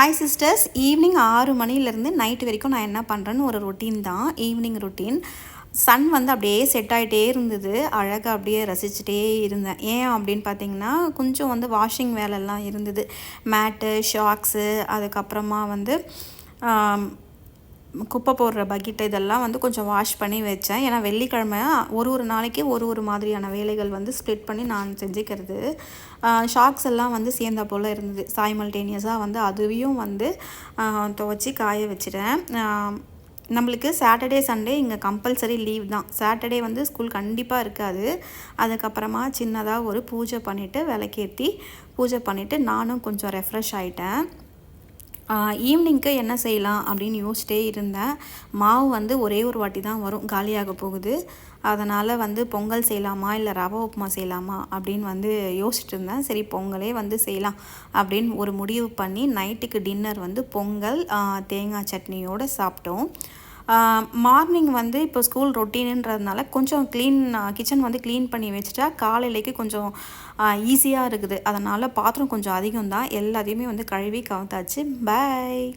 Hi sisters, evening 6 மணிலேருந்து night வரைக்கும் நான் என்ன பண்ணுறேன்னு ஒரு ரொட்டீன் தான், ஈவினிங் ரொட்டீன். சன் வந்து அப்படியே செட் ஆகிட்டே இருந்தது, அழகாக அப்படியே ரசிச்சுட்டே இருந்தேன். ஏன் அப்படின்னு பார்த்தீங்கன்னா, கொஞ்சம் வந்து வாஷிங் வேலைலாம் இருந்தது. மேட்டு, ஷாக்ஸு, அதுக்கப்புறமா வந்து குப்பை போடுற பக்கெட்டு இதெல்லாம் வந்து கொஞ்சம் வாஷ் பண்ணி வச்சேன். ஏன்னா வெள்ளிக்கிழமை ஒரு நாளைக்கு ஒரு மாதிரியான வேலைகள் வந்து ஸ்ப்ளிட் பண்ணி நான் செஞ்சுக்கிறது. ஷாக்ஸ் எல்லாம் வந்து சேர்ந்த போல் இருந்தது. சைமல்டேனியஸாக வந்து அதுவையும் வந்து துவைச்சி காய வச்சிட்டேன். நம்மளுக்கு சாட்டர்டே சண்டே இங்கே கம்பல்சரி லீவ் தான். சாட்டர்டே வந்து ஸ்கூல் கண்டிப்பாக இருக்காது. அதுக்கப்புறமா சின்னதாக ஒரு பூஜை பண்ணிவிட்டு விளக்கேற்றி பூஜை பண்ணிவிட்டு நானும் கொஞ்சம் ரெஃப்ரெஷ் ஆகிட்டேன். ஈவினிங்க்கு என்ன செய்யலாம் அப்படின்னு யோசிச்சிட்டே இருந்தேன். மாவு வந்து ஒரே ஒரு வாட்டி தான் வரும், காலியாக போகுது. அதனால் வந்து பொங்கல் செய்யலாமா இல்லை ரவை உப்புமா செய்யலாமா அப்படின்னு வந்து யோசிச்சுட்டு இருந்தேன். சரி பொங்கலே வந்து செய்யலாம் அப்படின்னு ஒரு முடிவு பண்ணி நைட்டுக்கு டின்னர் வந்து பொங்கல் தேங்காய் சட்னியோடு சாப்பிட்டோம். மார்னிங் வந்து இப்போ ஸ்கூல் ரொட்டீனுன்றதுனால கொஞ்சம் கிச்சன் வந்து க்ளீன் பண்ணி வச்சுட்டா காலையிலேக்கு கொஞ்சம் ஈஸியாக இருக்குது. அதனால் பாத்திரம் கொஞ்சம் அதிகம் தான், எல்லாத்தையுமே வந்து கழுவி கவுத்தாச்சு. பாய்.